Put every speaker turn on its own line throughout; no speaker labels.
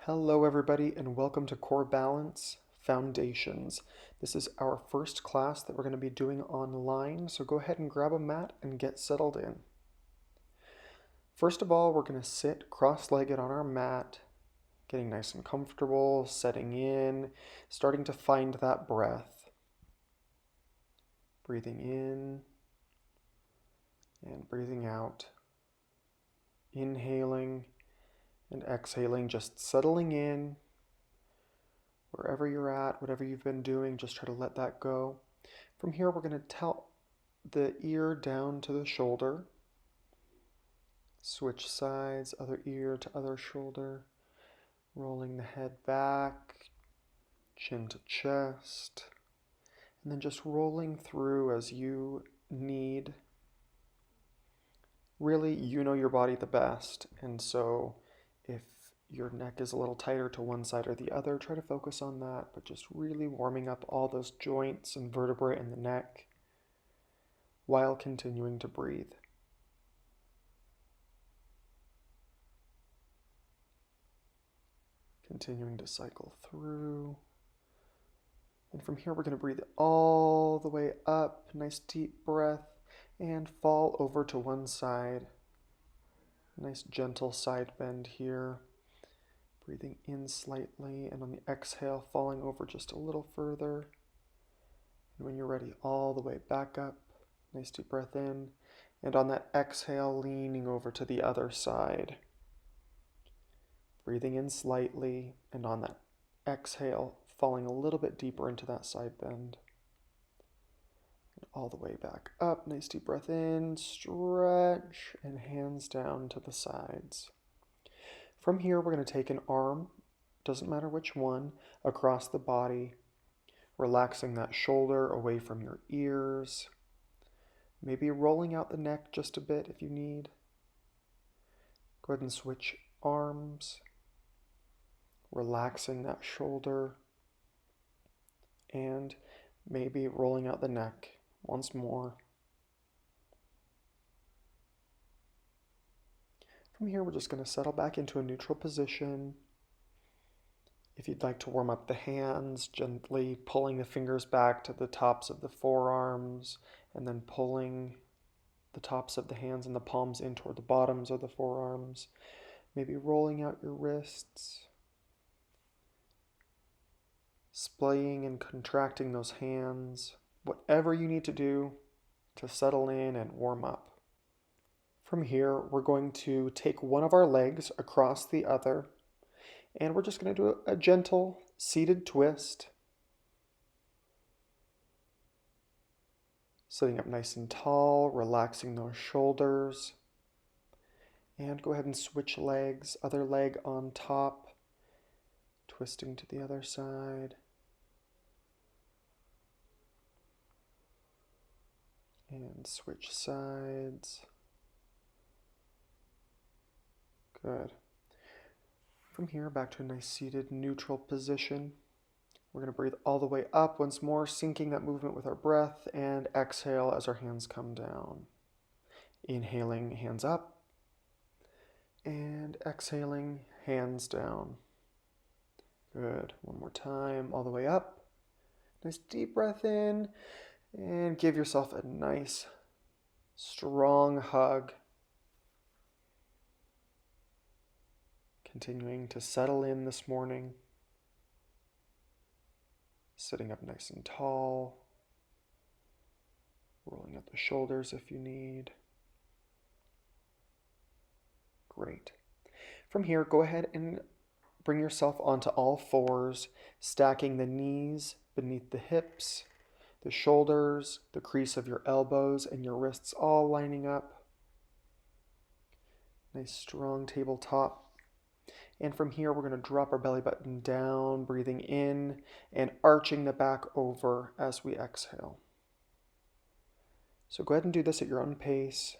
Hello everybody and welcome to Core Balance Foundations. This is our first class that we're going to be doing online, so go ahead and grab a mat and get settled in. First of all, we're going to sit cross-legged on our mat, getting nice and comfortable, setting in, starting to find that breath. Breathing in and breathing out. Inhaling and exhaling, just settling in. Wherever you're at, whatever you've been doing, just try to let that go. From here, we're going to tell the ear down to the shoulder. Switch sides, other ear to other shoulder. Rolling the head back, chin to chest. And then just rolling through as you need. Really, you know your body the best, and so if your neck is a little tighter to one side or the other, try to focus on that, but just really warming up all those joints and vertebrae in the neck while continuing to breathe. Continuing to cycle through. And from here, we're going to breathe all the way up, nice deep breath, and fall over to one side. Nice gentle side bend here. Breathing in slightly, and on the exhale, falling over just a little further. And when you're ready, all the way back up. Nice deep breath in. And on that exhale, leaning over to the other side. Breathing in slightly, and on that exhale, falling a little bit deeper into that side bend. And all the way back up. Nice deep breath in, stretch, and hands down to the sides. From here, we're going to take an arm, doesn't matter which one, across the body, relaxing that shoulder away from your ears, maybe rolling out the neck just a bit if you need. Go ahead and switch arms, relaxing that shoulder, and maybe rolling out the neck once more. From here, we're just going to settle back into a neutral position. If you'd like to warm up the hands, gently pulling the fingers back to the tops of the forearms, and then pulling the tops of the hands and the palms in toward the bottoms of the forearms. Maybe rolling out your wrists, splaying and contracting those hands. Whatever you need to do to settle in and warm up. From here, we're going to take one of our legs across the other, and we're just going to do a gentle seated twist. Sitting up nice and tall, relaxing those shoulders. And go ahead and switch legs, other leg on top, twisting to the other side. And switch sides. Good. From here, back to a nice seated neutral position. We're going to breathe all the way up once more, syncing that movement with our breath, and exhale as our hands come down. Inhaling, hands up, and exhaling, hands down. Good. One more time, all the way up. Nice deep breath in, and give yourself a nice, strong hug. Continuing to settle in this morning. Sitting up nice and tall. Rolling up the shoulders if you need. Great. From here, go ahead and bring yourself onto all fours, stacking the knees beneath the hips, the shoulders, the crease of your elbows, and your wrists all lining up. Nice strong tabletop. And from here, we're going to drop our belly button down, breathing in and arching the back over as we exhale. So go ahead and do this at your own pace.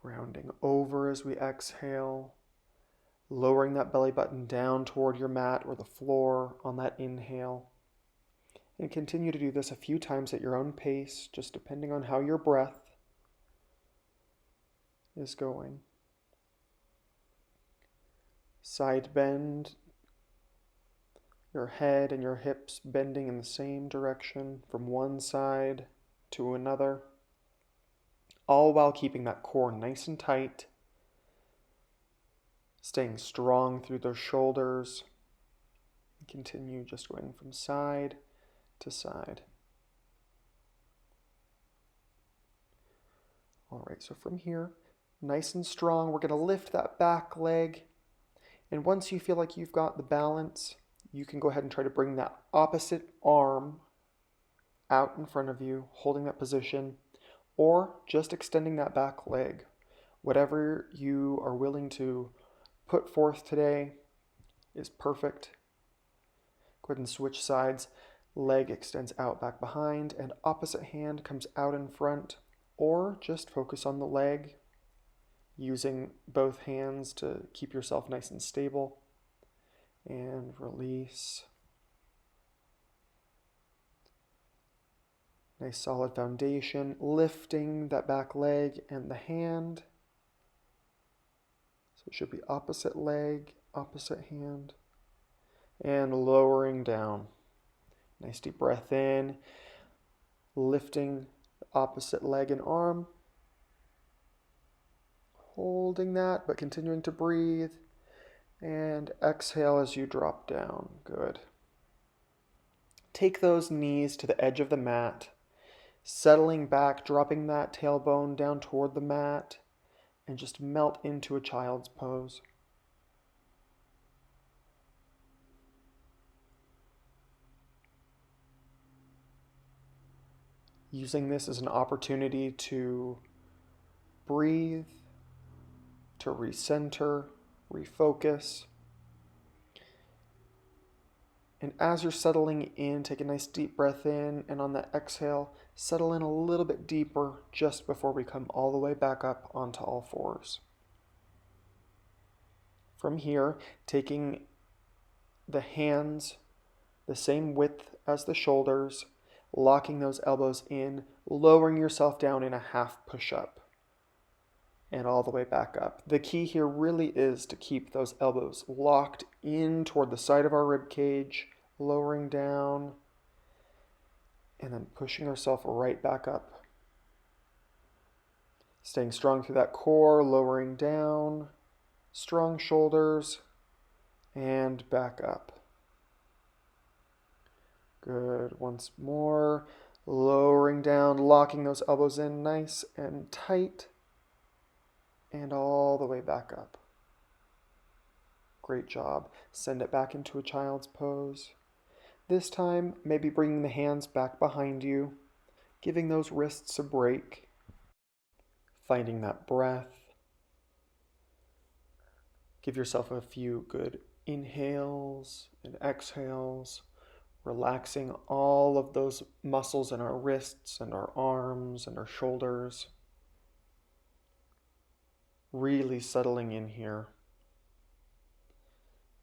Rounding over as we exhale, lowering that belly button down toward your mat or the floor on that inhale. And continue to do this a few times at your own pace, just depending on how your breath is going. Side bend, your head and your hips bending in the same direction from one side to another, all while keeping that core nice and tight, staying strong through those shoulders. Continue just going from side to side. All right, so from here, nice and strong, we're going to lift that back leg. And once you feel like you've got the balance, you can go ahead and try to bring that opposite arm out in front of you, holding that position, or just extending that back leg. Whatever you are willing to put forth today is perfect. Go ahead and switch sides. Leg extends out back behind, and opposite hand comes out in front, or just focus on the leg, using both hands to keep yourself nice and stable. And release. Nice solid foundation, lifting that back leg and the hand. So it should be opposite leg, opposite hand, and lowering down. Nice deep breath in, lifting the opposite leg and arm, holding that, but continuing to breathe, and exhale as you drop down. Good. Take those knees to the edge of the mat, settling back, dropping that tailbone down toward the mat, and just melt into a child's pose. Using this as an opportunity to breathe, to recenter, refocus. And as you're settling in, take a nice deep breath in, and on that exhale, settle in a little bit deeper just before we come all the way back up onto all fours. From here, taking the hands the same width as the shoulders, locking those elbows in, lowering yourself down in a half push-up, and all the way back up. The key here really is to keep those elbows locked in toward the side of our rib cage, lowering down, and then pushing ourselves right back up. Staying strong through that core, lowering down, strong shoulders, and back up. Good. Once more, lowering down, locking those elbows in nice and tight, and all the way back up. Great job. Send it back into a child's pose. This time, maybe bringing the hands back behind you, giving those wrists a break, finding that breath. Give yourself a few good inhales and exhales, relaxing all of those muscles in our wrists and our arms and our shoulders. Really settling in here.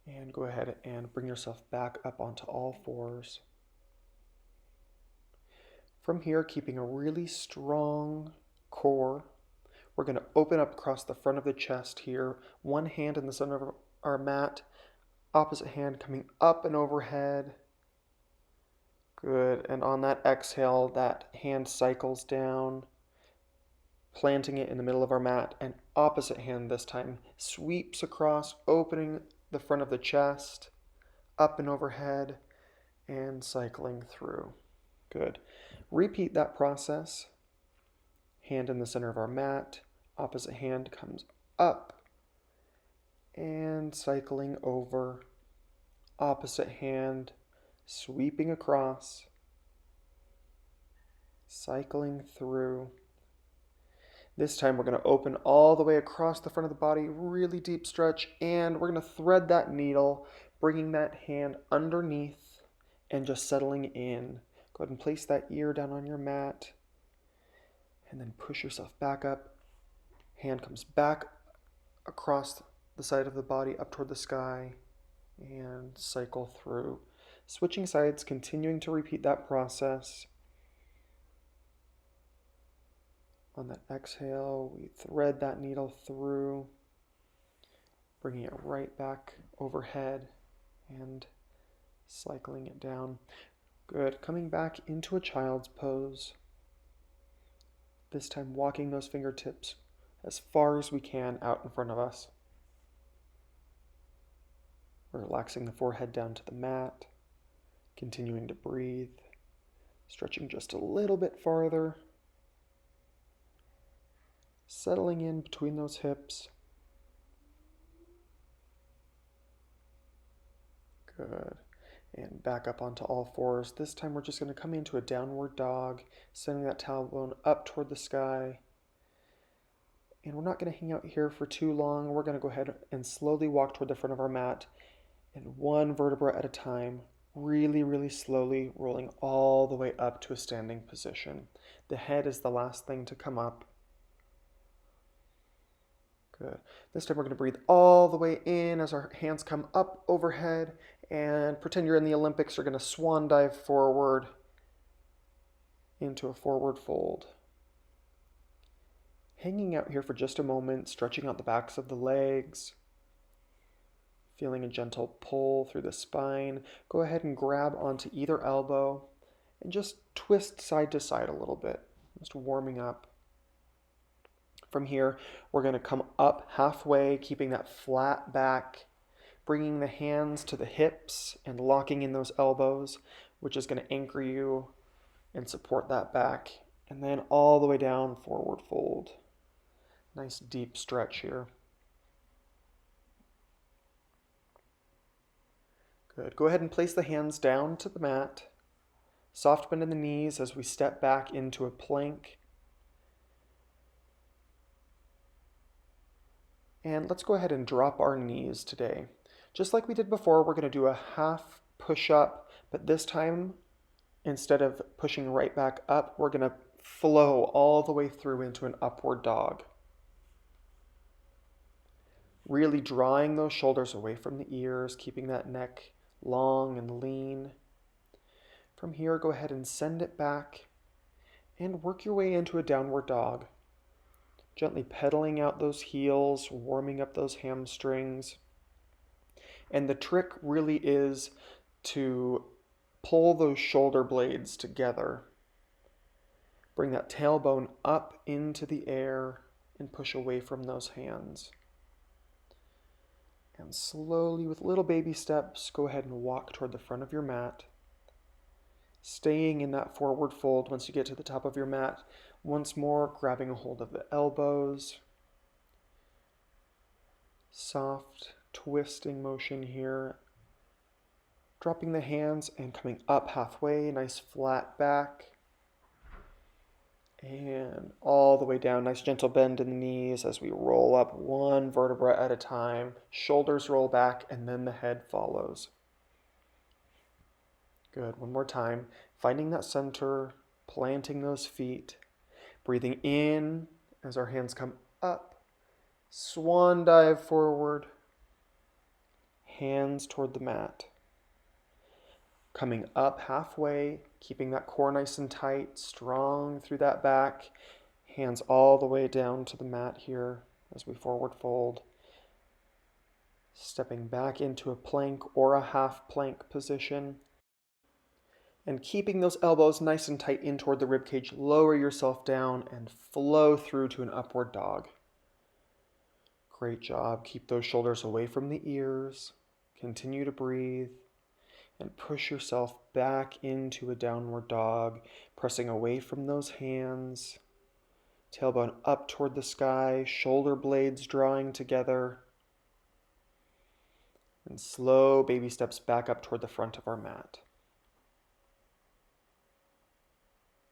And go ahead and bring yourself back up onto all fours. From here, keeping a really strong core, we're going to open up across the front of the chest here. One hand in the center of our mat, opposite hand coming up and overhead. Good. And on that exhale, that hand cycles down, planting it in the middle of our mat, and opposite hand this time sweeps across, opening the front of the chest, up and overhead, and cycling through. Good. Repeat that process. Hand in the center of our mat, opposite hand comes up, and cycling over, opposite hand sweeping across, cycling through. This time we're going to open all the way across the front of the body, really deep stretch, and we're going to thread that needle, bringing that hand underneath and just settling in. Go ahead and place that ear down on your mat, and then push yourself back up. Hand comes back across the side of the body up toward the sky, and cycle through. Switching sides, continuing to repeat that process. On that exhale, we thread that needle through, Bringing it right back overhead and cycling it down. Good. Coming back into a child's pose. This time walking those fingertips as far as we can out in front of us. Relaxing the forehead down to the mat. Continuing to breathe. Stretching just a little bit farther. Settling in between those hips. Good. And back up onto all fours. This time we're just going to come into a downward dog, sending that tailbone up toward the sky. And we're not going to hang out here for too long. We're going to go ahead and slowly walk toward the front of our mat, and one vertebra at a time, really, really slowly rolling all the way up to a standing position. The head is the last thing to come up. Good. This time we're going to breathe all the way in as our hands come up overhead, and pretend you're in the Olympics. You're going to swan dive forward into a forward fold. Hanging out here for just a moment, stretching out the backs of the legs, feeling a gentle pull through the spine. Go ahead and grab onto either elbow and just twist side to side a little bit, just warming up. From here, we're going to come up halfway, keeping that flat back, bringing the hands to the hips and locking in those elbows, which is going to anchor you and support that back. And then all the way down, forward fold. Nice deep stretch here. Good. Go ahead and place the hands down to the mat. Soft bend in the knees as we step back into a plank. And let's go ahead and drop our knees today. Just like we did before, we're going to do a half push-up, but this time, instead of pushing right back up, we're going to flow all the way through into an upward dog. Really drawing those shoulders away from the ears, keeping that neck long and lean. From here, go ahead and send it back and work your way into a downward dog. Gently pedaling out those heels, warming up those hamstrings. And the trick really is to pull those shoulder blades together. Bring that tailbone up into the air and push away from those hands. And slowly, with little baby steps, go ahead and walk toward the front of your mat. Staying in that forward fold once you get to the top of your mat. Once more, grabbing a hold of the elbows. Soft twisting motion here. Dropping the hands and coming up halfway, nice flat back. And all the way down, nice gentle bend in the knees as we roll up one vertebra at a time. Shoulders roll back and then the head follows. Good, one more time. Finding that center, planting those feet. Breathing in as our hands come up. Swan dive forward. Hands toward the mat. Coming up halfway, keeping that core nice and tight, strong through that back. Hands all the way down to the mat here as we forward fold. Stepping back into a plank or a half plank position. And keeping those elbows nice and tight in toward the ribcage, lower yourself down and flow through to an upward dog. Great job. Keep those shoulders away from the ears. Continue to breathe. And push yourself back into a downward dog, pressing away from those hands. Tailbone up toward the sky, shoulder blades drawing together. And slow baby steps back up toward the front of our mat.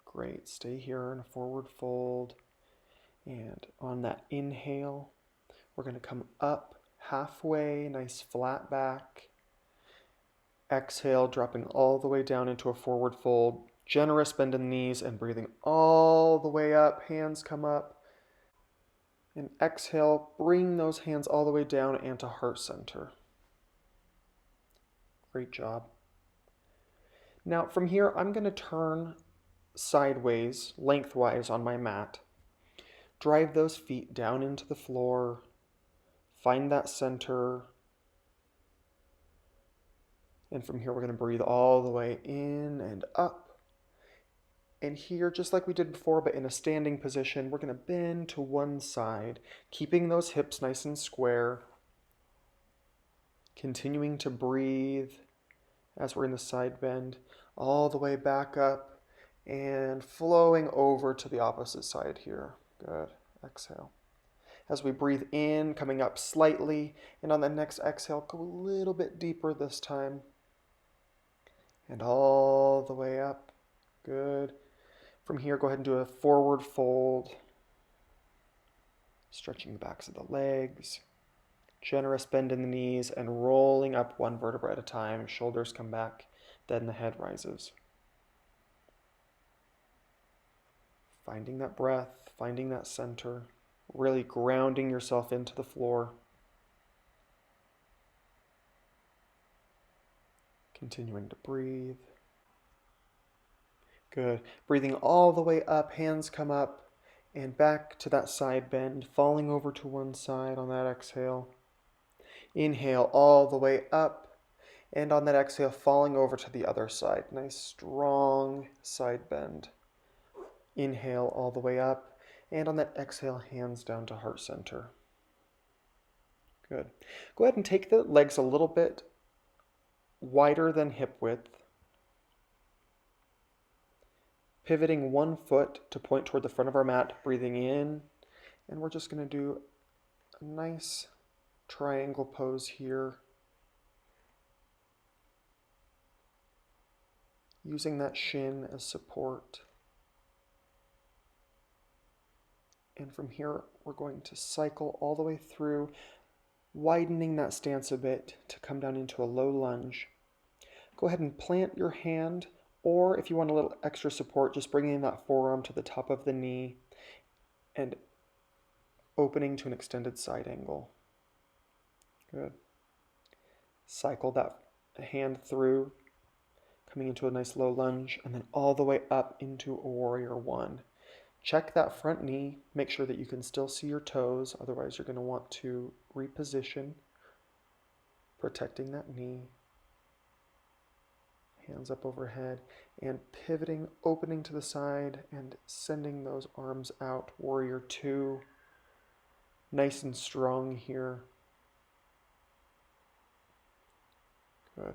Great. Stay here in a forward fold. And on that inhale, we're going to come up halfway, nice flat back. Exhale, dropping all the way down into a forward fold. Generous bend in the knees and breathing all the way up. Hands come up. And exhale, bring those hands all the way down and to heart center. Great job. Now from here, I'm going to turn sideways, lengthwise on my mat. Drive those feet down into the floor. Find that center. And from here, we're going to breathe all the way in and up. And here, just like we did before, but in a standing position, we're going to bend to one side, keeping those hips nice and square. Continuing to breathe as we're in the side bend, all the way back up and flowing over to the opposite side here. Good. Exhale. As we breathe in, coming up slightly, and on the next exhale, go a little bit deeper this time. And all the way up. Good. From here, go ahead and do a forward fold. Stretching the backs of the legs. Generous bend in the knees and rolling up one vertebra at a time. Shoulders come back, then the head rises. Finding that breath, finding that center, really grounding yourself into the floor. Continuing to breathe. Good. Breathing all the way up, hands come up and back to that side bend, falling over to one side on that exhale. Inhale all the way up, and on that exhale, falling over to the other side. Nice strong side bend. Inhale all the way up, and on that exhale, hands down to heart center. Good. Go ahead and take the legs a little bit wider than hip width, pivoting one foot to point toward the front of our mat, breathing in, and we're just going to do a nice triangle pose here, using that shin as support. And from here, we're going to cycle all the way through, widening that stance a bit to come down into a low lunge. Go ahead and plant your hand, or if you want a little extra support, just bringing that forearm to the top of the knee and opening to an extended side angle. Good. Cycle that hand through, coming into a nice low lunge, and then all the way up into a warrior one. Check that front knee. Make sure that you can still see your toes. Otherwise, you're going to want to reposition, protecting that knee. Hands up overhead and pivoting, opening to the side and sending those arms out. Warrior two. Nice and strong here. Good.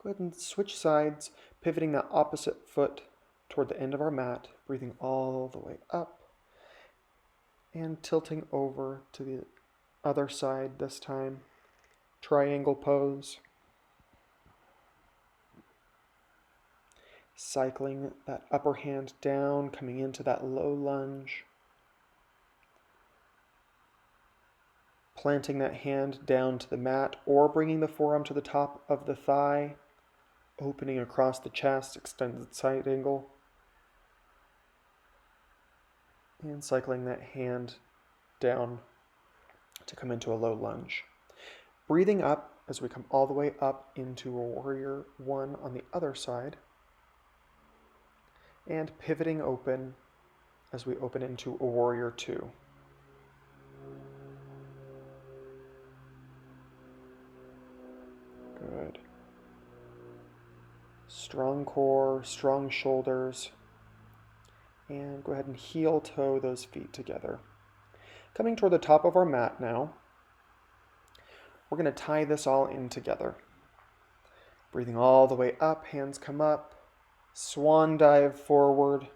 Go ahead and switch sides, pivoting that opposite foot toward the end of our mat, breathing all the way up and tilting over to the other side this time. Triangle pose. Cycling that upper hand down, coming into that low lunge. Planting that hand down to the mat or bringing the forearm to the top of the thigh, opening across the chest, extended side angle. And cycling that hand down to come into a low lunge. Breathing up as we come all the way up into a warrior one on the other side. And pivoting open as we open into a warrior two. Good. Strong core, strong shoulders. And go ahead and heel toe those feet together. Coming toward the top of our mat now, we're going to tie this all in together. Breathing all the way up, hands come up, swan dive forward,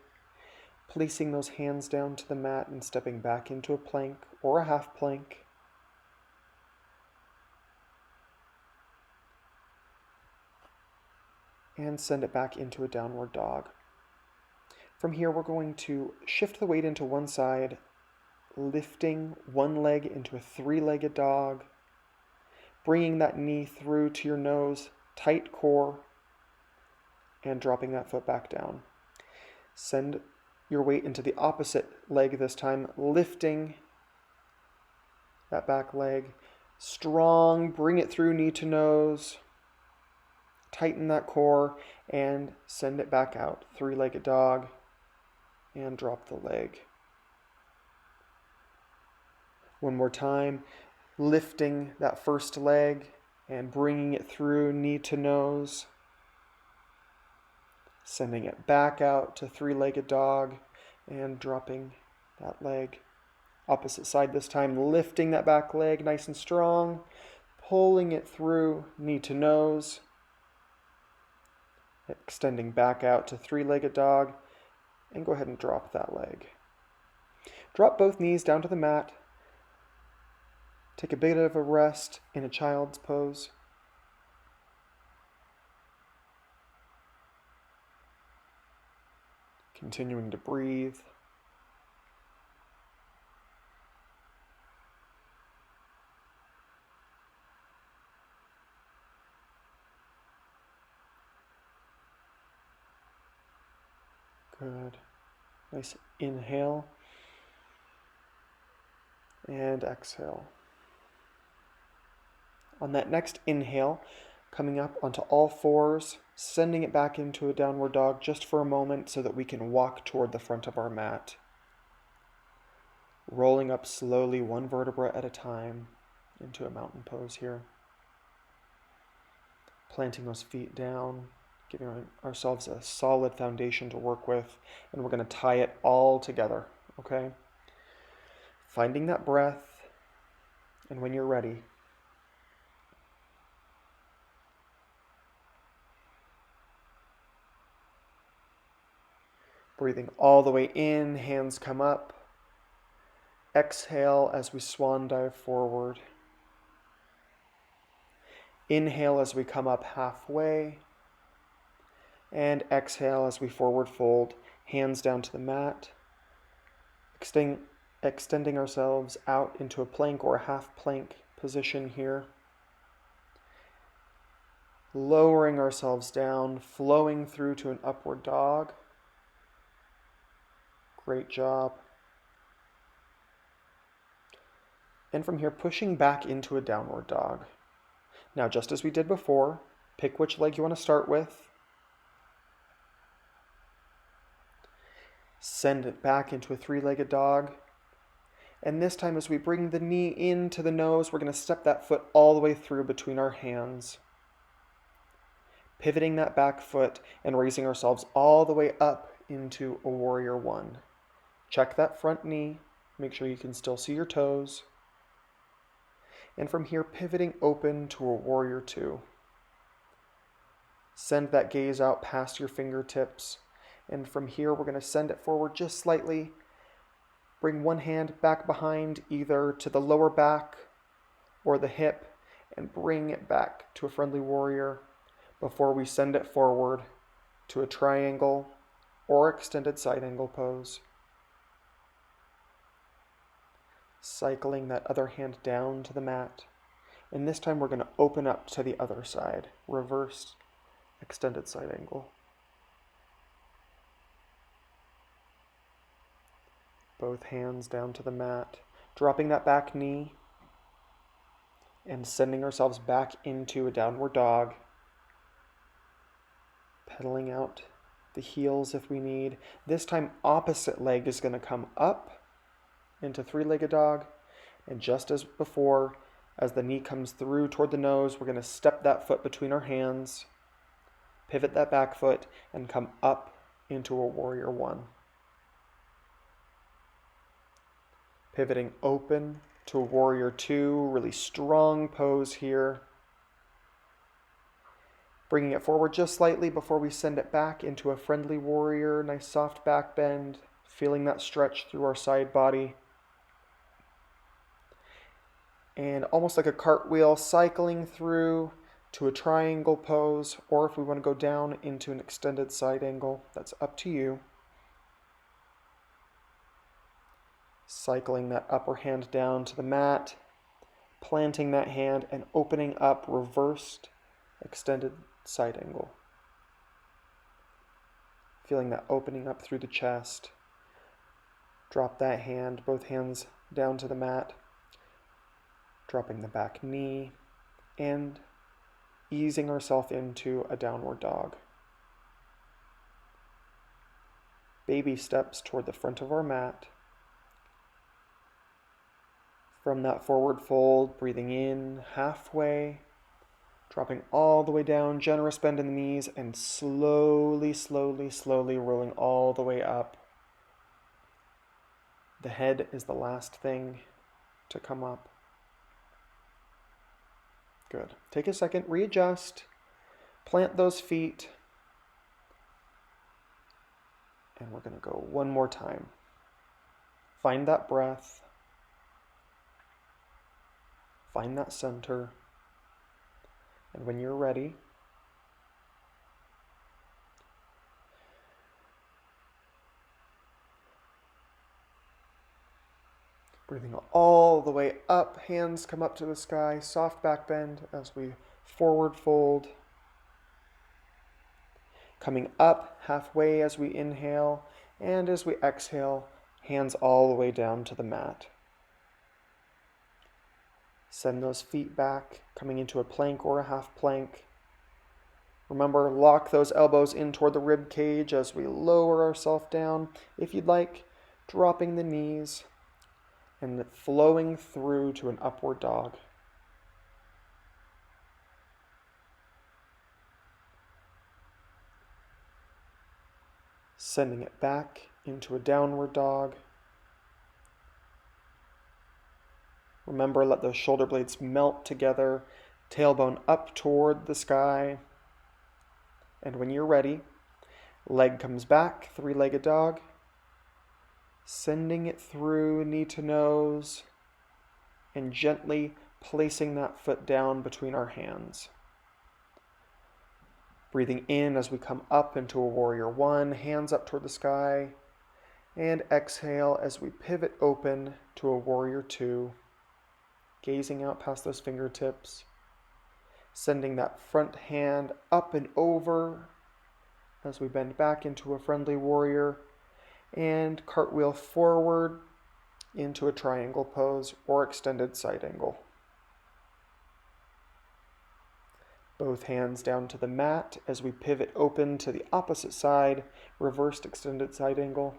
placing those hands down to the mat and stepping back into a plank or a half plank. And send it back into a downward dog. From here, we're going to shift the weight into one side, lifting one leg into a three-legged dog, bringing that knee through to your nose, tight core, and dropping that foot back down. Send your weight into the opposite leg this time, lifting that back leg, strong, bring it through knee to nose, tighten that core, and send it back out. Three-legged dog, and drop the leg. One more time, lifting that first leg and bringing it through knee to nose, sending it back out to three-legged dog and dropping that leg. Opposite side this time, lifting that back leg nice and strong, pulling it through knee to nose, extending back out to three-legged dog, and go ahead and drop that leg. Drop both knees down to the mat. Take a bit of a rest in a child's pose. Continuing to breathe. Good. Nice inhale and exhale. On that next inhale, coming up onto all fours, sending it back into a downward dog just for a moment so that we can walk toward the front of our mat. Rolling up slowly, one vertebra at a time, into a mountain pose here. Planting those feet down, giving ourselves a solid foundation to work with, and we're going to tie it all together, okay? Finding that breath, and when you're ready, breathing all the way in, hands come up. Exhale as we swan dive forward. Inhale as we come up halfway. And exhale as we forward fold, hands down to the mat. Extending ourselves out into a plank or a half plank position here. Lowering ourselves down, flowing through to an upward dog. Great job. And from here, pushing back into a downward dog. Now, just as we did before, pick which leg you want to start with. Send it back into a three-legged dog. And this time, as we bring the knee into the nose, we're going to step that foot all the way through between our hands. Pivoting that back foot and raising ourselves all the way up into a warrior one. Check that front knee. Make sure you can still see your toes. And from here, pivoting open to a warrior two. Send that gaze out past your fingertips. And from here, we're going to send it forward just slightly. Bring one hand back behind, either to the lower back or the hip, and bring it back to a friendly warrior before we send it forward to a triangle or extended side angle pose. Cycling that other hand down to the mat. And this time we're going to open up to the other side. Reverse extended side angle. Both hands down to the mat. Dropping that back knee. And sending ourselves back into a downward dog. Pedaling out the heels if we need. This time opposite leg is going to come up into three-legged dog, and just as before, as the knee comes through toward the nose, we're going to step that foot between our hands, pivot that back foot, and come up into a warrior one. Pivoting open to a warrior two, really strong pose here. Bringing it forward just slightly before we send it back into a friendly warrior, nice soft back bend, feeling that stretch through our side body. And almost like a cartwheel, cycling through to a triangle pose, or if we want to go down into an extended side angle, that's up to you. Cycling that upper hand down to the mat, planting that hand and opening up reversed extended side angle. Feeling that opening up through the chest. Drop that hand, both hands down to the mat. Dropping the back knee and easing ourselves into a downward dog. Baby steps toward the front of our mat. From that forward fold, breathing in halfway, dropping all the way down, generous bend in the knees, and slowly, slowly, slowly rolling all the way up. The head is the last thing to come up. Good. Take a second, readjust, plant those feet, and we're going to go one more time. Find that breath. Find that center. And when you're ready, breathing all the way up, hands come up to the sky, soft back bend as we forward fold. Coming up halfway as we inhale, and as we exhale, hands all the way down to the mat. Send those feet back, coming into a plank or a half plank. Remember, lock those elbows in toward the rib cage as we lower ourselves down. If you'd like, dropping the knees and flowing through to an upward dog. Sending it back into a downward dog. Remember, let those shoulder blades melt together, tailbone up toward the sky. And when you're ready, leg comes back, three-legged dog. Sending it through knee to nose and gently placing that foot down between our hands. Breathing in as we come up into a warrior one, hands up toward the sky. And exhale as we pivot open to a warrior two. Gazing out past those fingertips, sending that front hand up and over as we bend back into a friendly warrior, and cartwheel forward into a triangle pose or extended side angle. Both hands down to the mat as we pivot open to the opposite side, reversed extended side angle.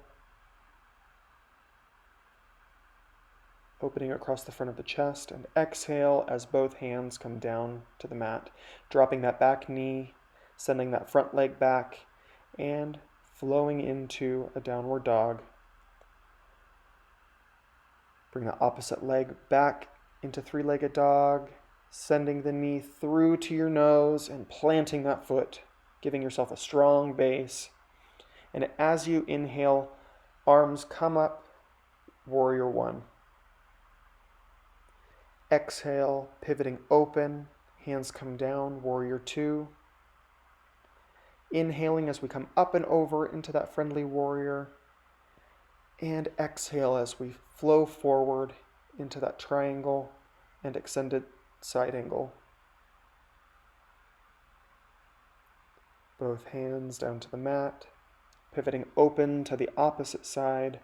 Opening across the front of the chest, and exhale as both hands come down to the mat, dropping that back knee, sending that front leg back, and flowing into a downward dog. Bring the opposite leg back into three-legged dog, sending the knee through to your nose and planting that foot, giving yourself a strong base. And as you inhale, arms come up, warrior one. Exhale, pivoting open, hands come down, warrior two. Inhaling as we come up and over into that friendly warrior. And exhale as we flow forward into that triangle and extended side angle. Both hands down to the mat, pivoting open to the opposite side.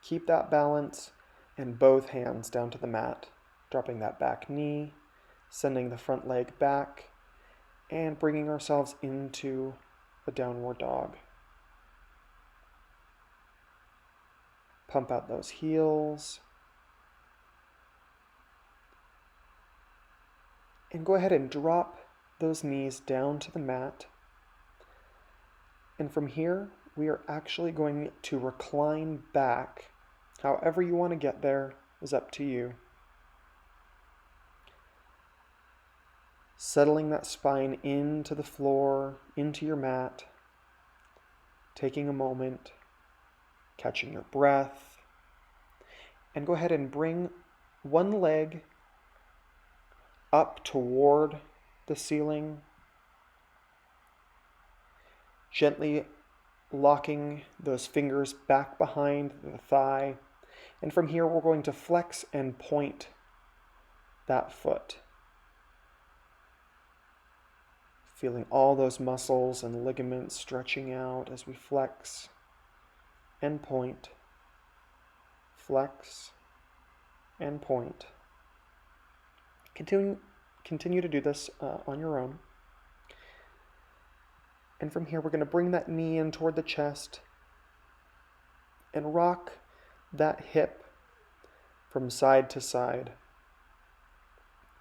Keep that balance, and both hands down to the mat, dropping that back knee, sending the front leg back, and bringing ourselves into a downward dog. Pump out those heels. And go ahead and drop those knees down to the mat. And from here, we are actually going to recline back. However you want to get there is up to you. Settling that spine into the floor, into your mat. Taking a moment, catching your breath. And go ahead and bring one leg up toward the ceiling. Gently locking those fingers back behind the thigh. And from here, we're going to flex and point that foot. Feeling all those muscles and ligaments stretching out as we flex and point. Flex and point. Continue to do this on your own. And from here, we're going to bring that knee in toward the chest. and rock that hip from side to side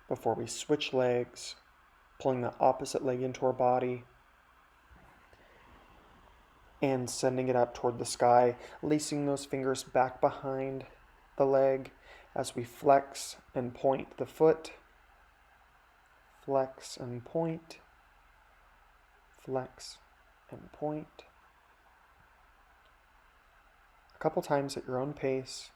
before we switch legs, pulling the opposite leg into our body and sending it up toward the sky, lacing those fingers back behind the leg as we flex and point the foot. Flex and point. Flex and point. A couple times at your own pace.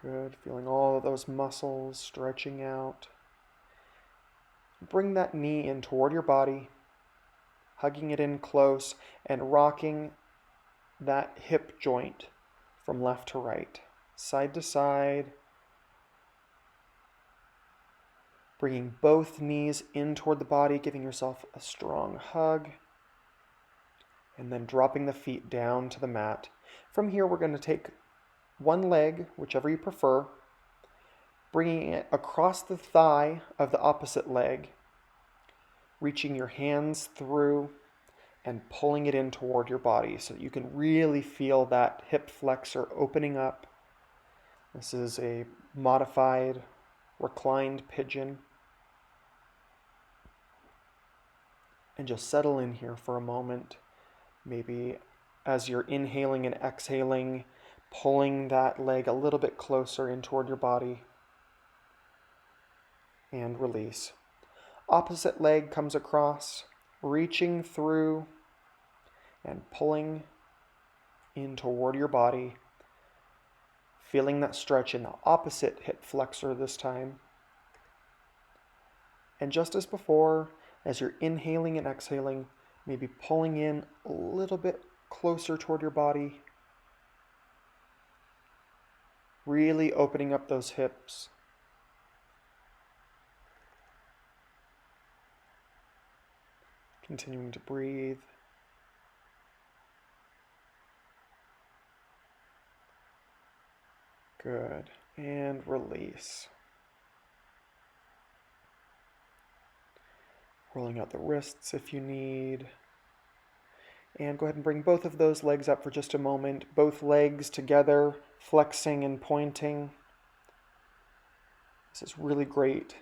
Good. Feeling all of those muscles stretching out. Bring that knee in toward your body, hugging it in close and rocking that hip joint from left to right, side to side. Bringing both knees in toward the body, giving yourself a strong hug. And then dropping the feet down to the mat. From here, we're going to take one leg, whichever you prefer, bringing it across the thigh of the opposite leg, reaching your hands through and pulling it in toward your body so that you can really feel that hip flexor opening up. This is a modified reclined pigeon. And just settle in here for a moment. Maybe as you're inhaling and exhaling, pulling that leg a little bit closer in toward your body. And release. Opposite leg comes across, reaching through and pulling in toward your body. Feeling that stretch in the opposite hip flexor this time. And just as before, as you're inhaling and exhaling, maybe pulling in a little bit closer toward your body. Really opening up those hips. Continuing to breathe. Good. And release. Rolling out the wrists if you need. And go ahead and bring both of those legs up for just a moment. Both legs together, flexing and pointing. This is really great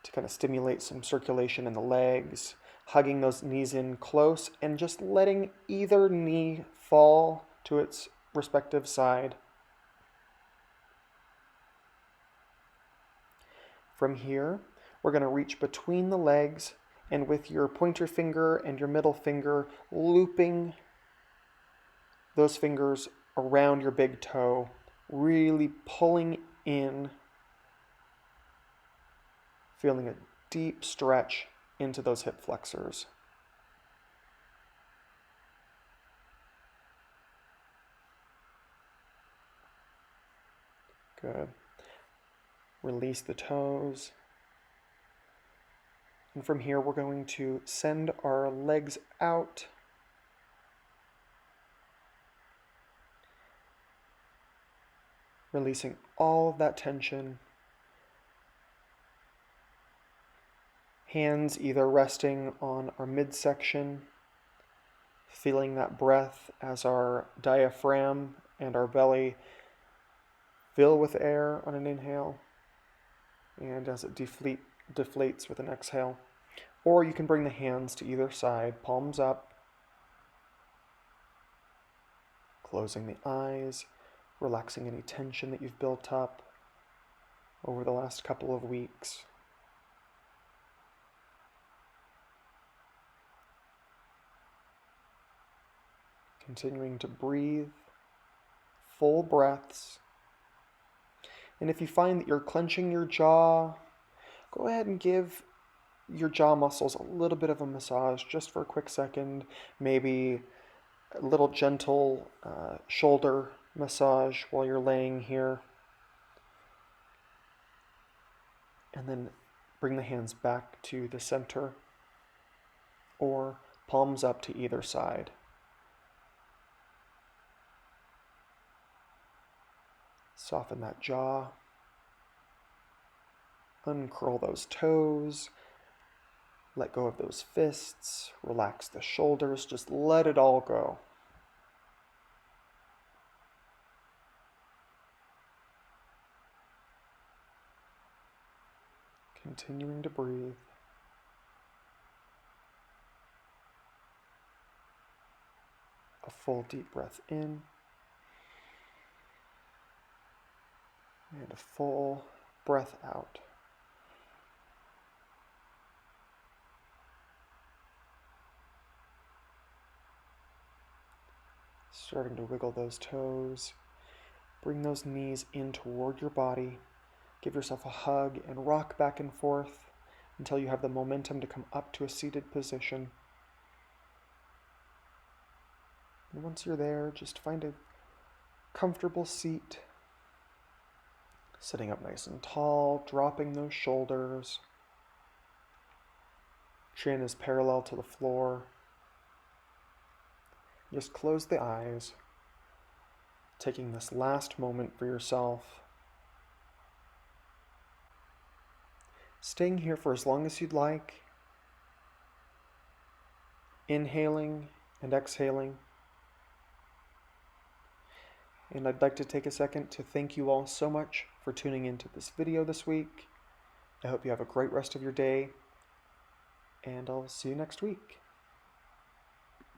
to kind of stimulate some circulation in the legs. Hugging those knees in close and just letting either knee fall to its respective side. From here, we're going to reach between the legs and with your pointer finger and your middle finger, looping those fingers around your big toe, really pulling in, feeling a deep stretch into those hip flexors. Good. Release the toes. And from here, we're going to send our legs out. Releasing all of that tension. Hands either resting on our midsection, feeling that breath as our diaphragm and our belly fill with air on an inhale, and as it deflates with an exhale. Or you can bring the hands to either side, palms up, closing the eyes, relaxing any tension that you've built up over the last couple of weeks. Continuing to breathe, full breaths. And if you find that you're clenching your jaw, go ahead and give your jaw muscles a little bit of a massage just for a quick second. Maybe a little gentle shoulder massage while you're laying here. And then bring the hands back to the center or palms up to either side. Soften that jaw. Uncurl those toes. Let go of those fists, relax the shoulders, just let it all go. Continuing to breathe. A full deep breath in. And a full breath out. Starting to wiggle those toes. Bring those knees in toward your body. Give yourself a hug and rock back and forth until you have the momentum to come up to a seated position. And once you're there, just find a comfortable seat. Sitting up nice and tall, dropping those shoulders. Chin is parallel to the floor. Just close the eyes, taking this last moment for yourself. Staying here for as long as you'd like. Inhaling and exhaling. And I'd like to take a second to thank you all so much for tuning into this video this week. I hope you have a great rest of your day, and I'll see you next week.